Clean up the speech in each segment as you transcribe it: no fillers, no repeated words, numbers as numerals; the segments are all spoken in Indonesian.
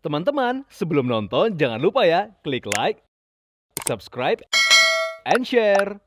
Teman-teman, sebelum nonton jangan lupa ya klik like, subscribe, and share.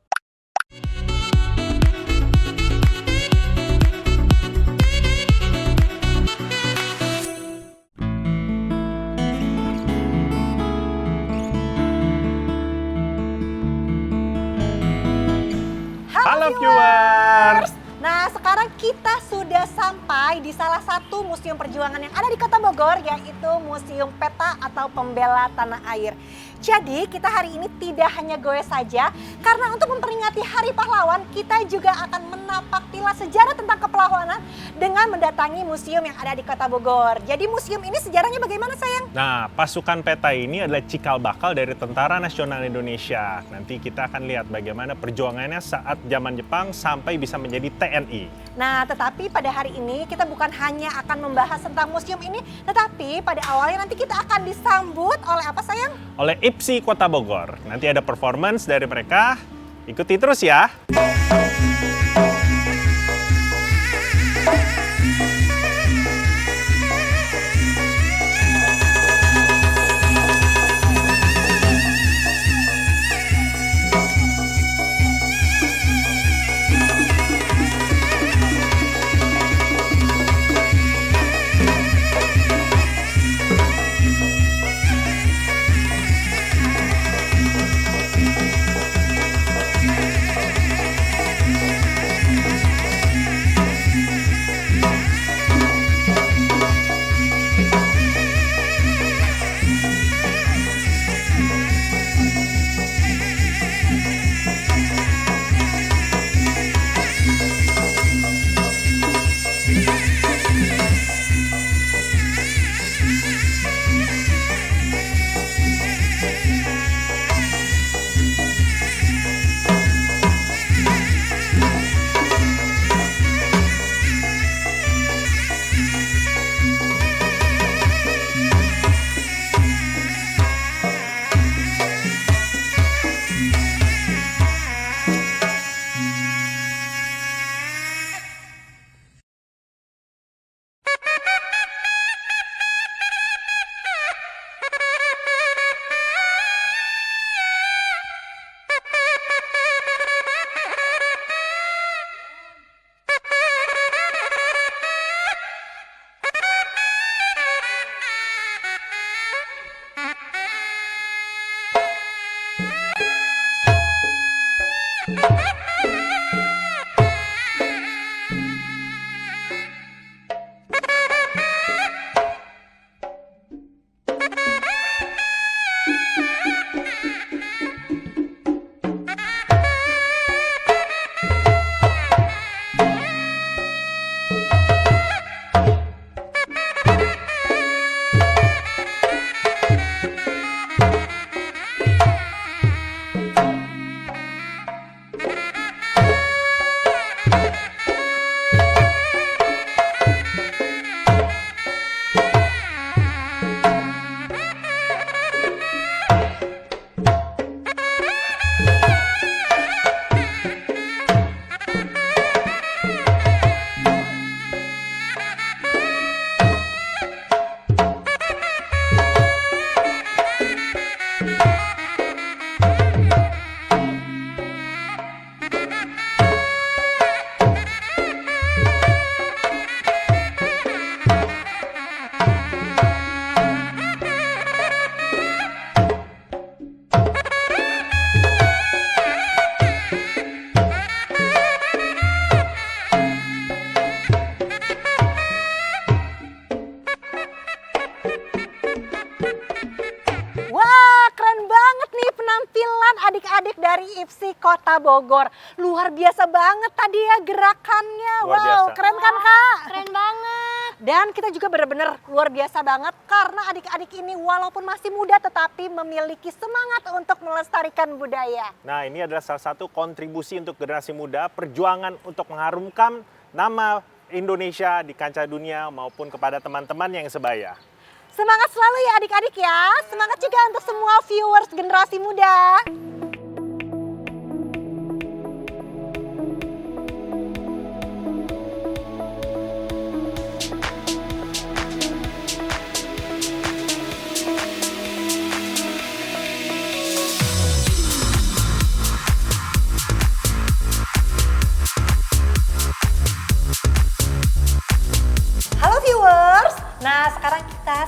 Halo viewers! Nah, sekarang kita sudah sampai di salah satu museum perjuangan yang ada di Kota Bogor, yaitu Museum Peta atau Pembela Tanah Air. Jadi kita hari ini tidak hanya goes saja, karena untuk memperingati Hari Pahlawan, kita juga akan menapak tilas sejarah tentang kepahlawanan dengan mendatangi museum yang ada di Kota Bogor. Jadi museum ini sejarahnya bagaimana, sayang? Nah, pasukan Peta ini adalah cikal bakal dari Tentara Nasional Indonesia. Nanti kita akan lihat bagaimana perjuangannya saat zaman Jepang sampai bisa menjadi TNI. Nah, tetapi pada hari ini kita bukan hanya akan membahas tentang museum ini, tetapi pada awalnya nanti kita akan disambut oleh apa, sayang? Oleh IPSI Kota Bogor. Nanti ada performance dari mereka. Ikuti terus ya. Wah, keren banget nih penampilan adik-adik dari IPSI Kota Bogor. Luar biasa banget tadi ya gerakannya. Luar Wow, biasa. keren kan, Kak? Keren banget. Dan kita juga benar-benar luar biasa banget karena adik-adik ini walaupun masih muda tetapi memiliki semangat untuk melestarikan budaya. Nah, ini adalah salah satu kontribusi untuk generasi muda, perjuangan untuk mengharumkan nama Indonesia di kancah dunia maupun kepada teman-teman yang sebaya. Semangat selalu ya adik-adik ya. Semangat juga untuk semua viewers generasi muda.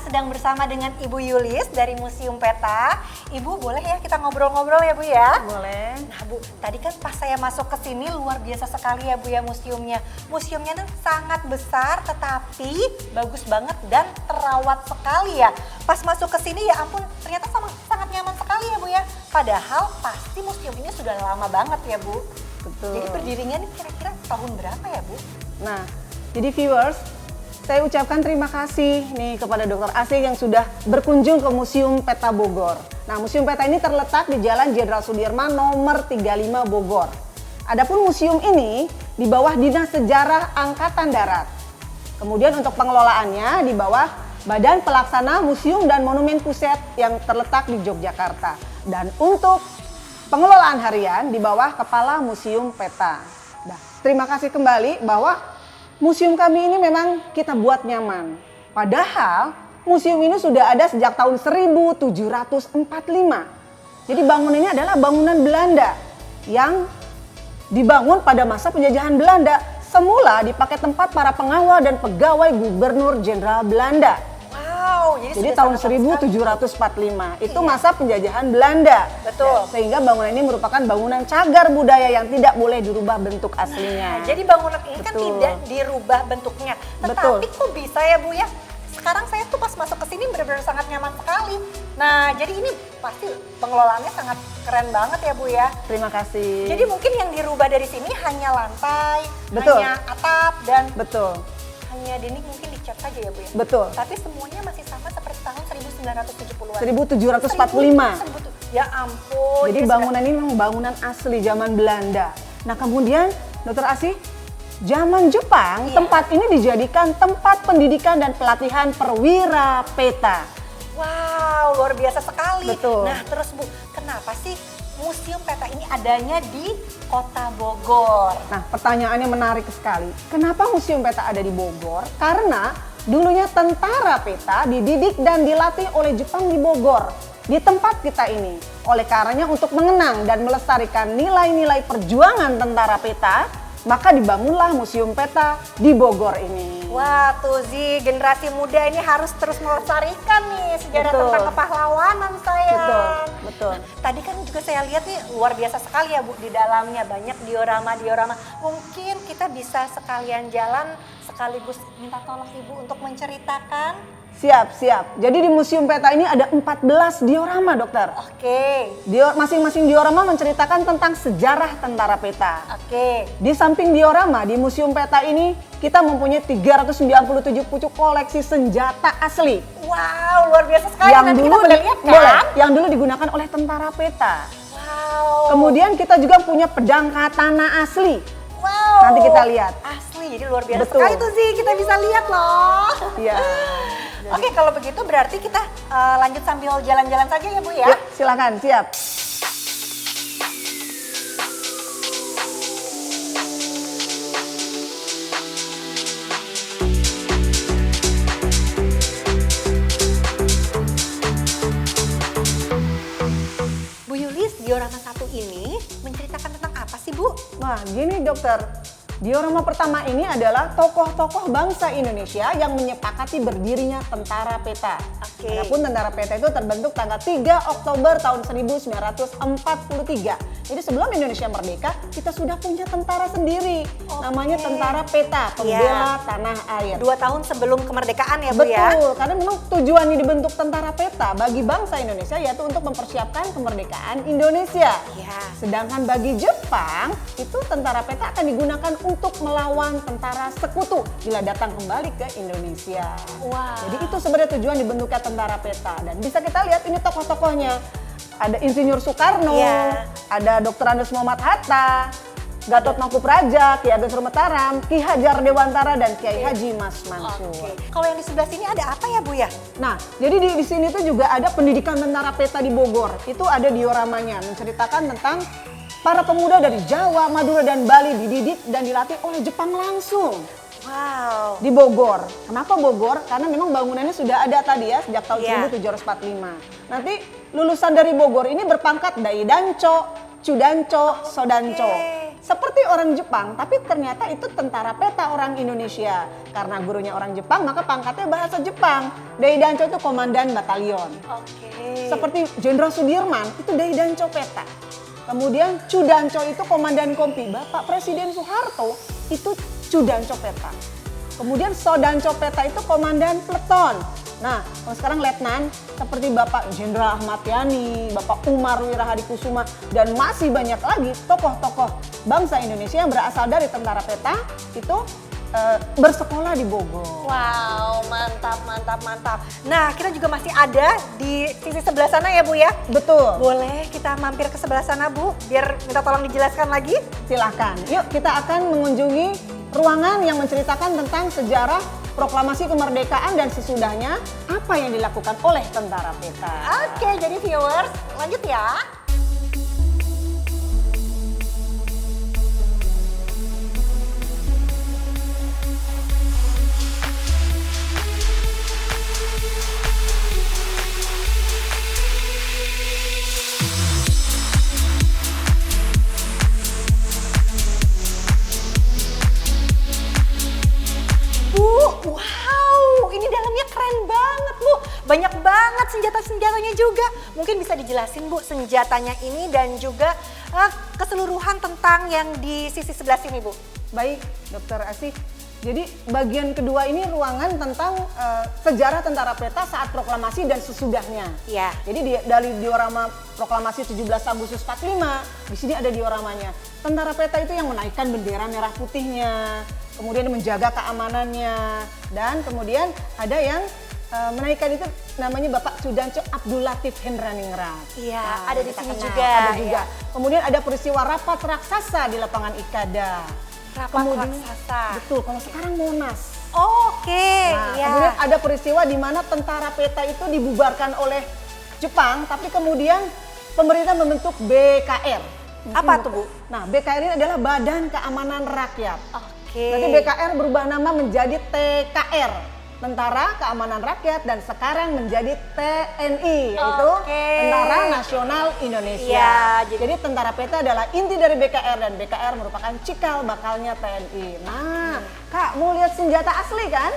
sedang bersama dengan Ibu Yulis dari Museum Peta. Ibu boleh ya kita ngobrol-ngobrol ya Bu ya? Boleh. Nah Bu, tadi kan pas saya masuk ke sini luar biasa sekali ya Bu ya museumnya. Museumnya tuh sangat besar tetapi bagus banget dan terawat sekali ya. Pas masuk ke sini ya ampun ternyata sangat nyaman sekali ya Bu ya. Padahal pasti museum ini sudah lama banget ya Bu. Betul. Jadi berdirinya nih kira-kira tahun berapa ya Bu? Nah, jadi viewers, saya ucapkan terima kasih nih kepada Dr. Asih yang sudah berkunjung ke Museum Peta Bogor. Nah, Museum Peta ini terletak di Jalan Jenderal Sudirman nomor 35 Bogor. Adapun museum ini di bawah Dinas Sejarah Angkatan Darat. Kemudian untuk pengelolaannya di bawah Badan Pelaksana Museum dan Monumen Pusat yang terletak di Yogyakarta. Dan untuk pengelolaan harian di bawah Kepala Museum Peta. Nah, terima kasih kembali bahwa museum kami ini memang kita buat nyaman. Padahal museum ini sudah ada sejak tahun 1745. Jadi bangunan ini adalah bangunan Belanda yang dibangun pada masa penjajahan Belanda. Semula dipakai tempat para pengawal dan pegawai Gubernur Jenderal Belanda. Wow, Jadi sudah tahun sangat lama sekali. 1745 itu Iya. masa penjajahan Belanda. Betul. Sehingga bangunan ini merupakan bangunan cagar budaya yang tidak boleh dirubah bentuk aslinya. Jadi bangunan ini kan Betul. tidak dirubah bentuknya. Betul. Tetapi kok bisa ya Bu ya? Sekarang saya tuh pas masuk ke sini benar-benar sangat nyaman sekali. Nah, jadi ini pasti pengelolaannya sangat keren banget ya Bu ya. Terima kasih. Jadi mungkin yang dirubah dari sini hanya lantai, Betul. hanya atap dan betul, hanya dinding mungkin dicat saja ya Bu ya. betul. Tapi semuanya masih sama seperti tahun 1970-an. 1745. Ya ampun. Jadi ini bangunan ini memang bangunan asli zaman Belanda. Nah kemudian Dr. Asih, zaman Jepang Iya. tempat ini dijadikan tempat pendidikan dan pelatihan perwira peta. wow, luar biasa sekali. Betul. Nah, terus Bu, kenapa sih Museum Peta ini adanya di Kota Bogor? Nah pertanyaannya menarik sekali. Kenapa Museum Peta ada di Bogor? Karena dulunya tentara peta dididik dan dilatih oleh Jepang di Bogor. Di tempat kita ini. Oleh karenanya untuk mengenang dan melestarikan nilai-nilai perjuangan tentara peta, maka dibangunlah Museum Peta di Bogor ini. Wah, tuh Zi, generasi muda ini harus terus melestarikan nih sejarah Betul. tentang kepahlawanan saya. Betul, betul. Tadi kan juga saya lihat nih luar biasa sekali ya Bu di dalamnya banyak diorama-diorama. Mungkin kita bisa sekalian jalan sekaligus minta tolong Ibu untuk menceritakan. Siap, siap. Jadi di Museum Peta ini ada 14 diorama, dokter. Oke, Masing-masing diorama menceritakan tentang sejarah tentara peta. oke. Di samping diorama di Museum Peta ini kita mempunyai 397 pucuk koleksi senjata asli. Wow, luar biasa sekali. Nanti kita boleh lihat kan? boleh, yang dulu digunakan oleh tentara peta. Wow. Kemudian kita juga punya pedang katana asli. Wow. Nanti kita lihat. Asli, jadi luar biasa Betul. sekali tuh Zi, kita bisa lihat loh. Iya. Oke, kalau begitu berarti kita lanjut sambil jalan-jalan saja ya Bu ya. Yuk, silakan, siap. Bu Yulis, diorama satu ini menceritakan tentang apa sih Bu? Nah, gini dokter. Diorama pertama ini adalah tokoh-tokoh bangsa Indonesia yang menyepakati berdirinya tentara peta. Oke. Adapun tentara peta itu terbentuk tanggal 3 Oktober tahun 1943. Jadi sebelum Indonesia merdeka, kita sudah punya tentara sendiri. Oke. Namanya Tentara Peta, Pembela Tanah Air. 2 tahun sebelum kemerdekaan ya Bu ya? Betul, karena memang tujuannya dibentuk tentara peta bagi bangsa Indonesia yaitu untuk mempersiapkan kemerdekaan Indonesia. Iya. Sedangkan bagi Jepang, itu tentara peta akan digunakan untuk melawan tentara sekutu bila datang kembali ke Indonesia. Wah. Jadi itu sebenarnya tujuan dibentuknya tentara peta. Dan bisa kita lihat ini tokoh-tokohnya. Ada Insinyur Soekarno, Iya. ada Dr. Andes Muhammad Hatta, Gatot Makupraja, Ki Ageng Mataram, Ki Hajar Dewantara, dan Kiai Haji Mas Mansur. Oke. Kalau yang di sebelah sini ada apa ya Bu ya? Nah, jadi di sini tuh juga ada pendidikan tentara peta di Bogor. Itu ada dioramanya, menceritakan tentang para pemuda dari Jawa, Madura, dan Bali dididik dan dilatih oleh Jepang langsung Wow. di Bogor. Kenapa Bogor? Karena memang bangunannya sudah ada tadi ya, sejak tahun Iya. 1745. Nanti lulusan dari Bogor ini berpangkat Dai Danco, Cudanco, Sodanco. seperti orang Jepang, tapi ternyata itu tentara peta orang Indonesia. Karena gurunya orang Jepang, maka pangkatnya bahasa Jepang. Daidancho itu komandan batalion. Oke. Seperti Jenderal Sudirman, itu Daidancho peta. Kemudian Chudancho itu komandan kompi. Bapak Presiden Soeharto itu Chudancho peta. Kemudian Sodancho peta itu komandan peleton. Nah, kalau sekarang letnan seperti Bapak Jenderal Ahmad Yani, Bapak Umar Wirahadikusuma, dan masih banyak lagi tokoh-tokoh bangsa Indonesia yang berasal dari tentara peta itu bersekolah di Bogor. Wow, mantap, mantap, mantap. Nah, kita juga masih ada di sisi sebelah sana ya Bu ya? Betul. Boleh kita mampir ke sebelah sana Bu, biar minta tolong dijelaskan lagi? Silahkan. Yuk kita akan mengunjungi ruangan yang menceritakan tentang sejarah proklamasi kemerdekaan dan sesudahnya apa yang dilakukan oleh tentara peta. Oke, jadi viewers, lanjut ya. Wow, ini dalamnya keren banget Bu. Banyak banget senjata-senjatanya juga. Mungkin bisa dijelasin Bu senjatanya ini dan juga keseluruhan tentang yang di sisi sebelah sini Bu. Baik, Dokter Asih. Jadi bagian kedua ini ruangan tentang sejarah tentara peta saat proklamasi dan sesudahnya. Iya. Jadi dari diorama proklamasi 17 Agustus 45, di sini ada dioramanya. Tentara peta itu yang menaikkan bendera merah putihnya, kemudian menjaga keamanannya, dan kemudian ada yang menaikkan itu namanya Bapak Chudancho Abdul Latif Hendraningrat. Iya, Nah, ada di kita sini kenal, juga. Ada juga. Ya. Kemudian ada peristiwa rapat raksasa di lapangan Ikada. Rapat raksasa. Betul, kalau sekarang Monas. Oke, Nah, ya. kemudian ada peristiwa di mana tentara peta itu dibubarkan oleh Jepang, tapi kemudian pemerintah membentuk BKR. Apa tuh Bu? Nah, BKR ini adalah Badan Keamanan Rakyat. Oke. Nanti BKR berubah nama menjadi TKR, Tentara Keamanan Rakyat, dan sekarang menjadi TNI, yaitu Oke. Tentara Nasional Indonesia. Iya, Jadi tentara peta adalah inti dari BKR dan BKR merupakan cikal bakalnya TNI. Nah, Kak mau lihat senjata asli kan?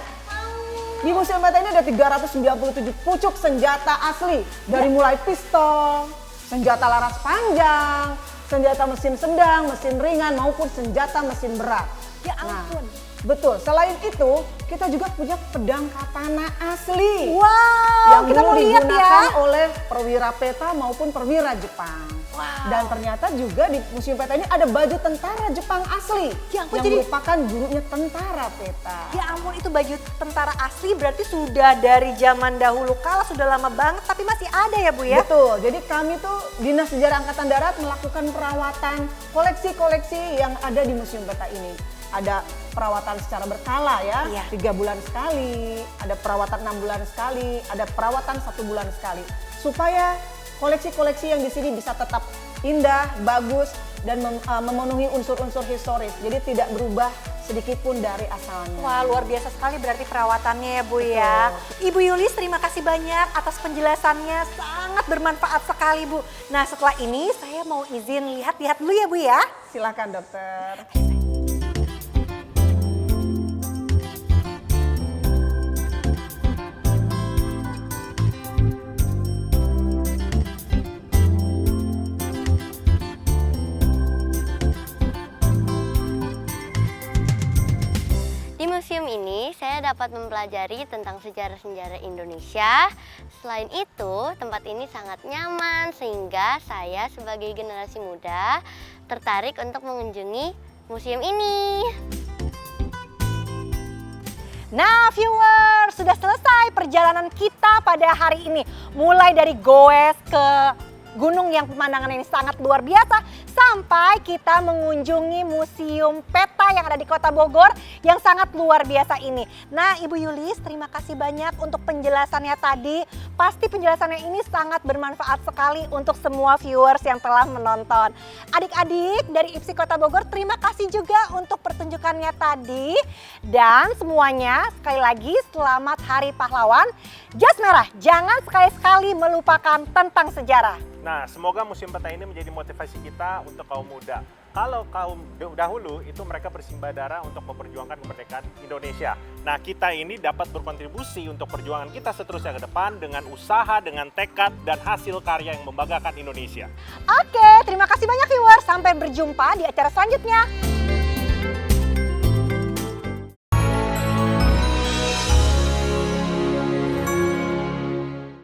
Di Museum Peta ini ada 397 pucuk senjata asli. Dari mulai pistol, senjata laras panjang, senjata mesin sedang, mesin ringan, maupun senjata mesin berat. Ya ampun. Betul, selain itu kita juga punya pedang katana asli. Wow, yang kita dulu mau lihat digunakan ya. oleh perwira peta maupun perwira Jepang. Wow. Dan ternyata juga di Museum Peta ini ada baju tentara Jepang asli Ya ampun, yang jadi- merupakan gurunya tentara peta. Ya ampun, itu baju tentara asli berarti sudah dari zaman dahulu kala, sudah lama banget tapi masih ada ya Bu ya? Betul, jadi kami tuh Dinas Sejarah Angkatan Darat melakukan perawatan koleksi-koleksi yang ada di Museum Peta ini. Ada perawatan secara berkala ya, Iya. 3 bulan sekali, ada perawatan 6 bulan sekali, ada perawatan 1 bulan sekali. Supaya koleksi-koleksi yang di sini bisa tetap indah, bagus, dan memenuhi unsur-unsur historis. Jadi tidak berubah sedikit pun dari asalnya. Wah, luar biasa sekali berarti perawatannya ya Bu ya. Ibu Yulis, terima kasih banyak atas penjelasannya, sangat bermanfaat sekali Bu. Nah, setelah ini saya mau izin lihat-lihat dulu ya Bu ya. Silakan dokter. Di museum ini saya dapat mempelajari tentang sejarah-sejarah Indonesia. Selain itu, tempat ini sangat nyaman sehingga saya sebagai generasi muda tertarik untuk mengunjungi museum ini. Nah viewers, sudah selesai perjalanan kita pada hari ini. Mulai dari goes ke gunung yang pemandangan ini sangat luar biasa, sampai kita mengunjungi Museum Peta yang ada di Kota Bogor yang sangat luar biasa ini. Nah Ibu Yulis, terima kasih banyak untuk penjelasannya tadi. Pasti penjelasannya ini sangat bermanfaat sekali untuk semua viewers yang telah menonton. Adik-adik dari IPSI Kota Bogor, terima kasih juga untuk pertunjukannya tadi. Dan semuanya sekali lagi selamat Hari Pahlawan. Jas merah, jangan sekali-sekali melupakan tentang sejarah. Nah, semoga Museum Peta ini menjadi motivasi kita untuk kaum muda. Kalau kaum dahulu itu mereka bersimbah darah untuk memperjuangkan kemerdekaan Indonesia. Nah, kita ini dapat berkontribusi untuk perjuangan kita seterusnya ke depan dengan usaha, dengan tekad, dan hasil karya yang membanggakan Indonesia. Oke, terima kasih banyak viewers. Sampai berjumpa di acara selanjutnya.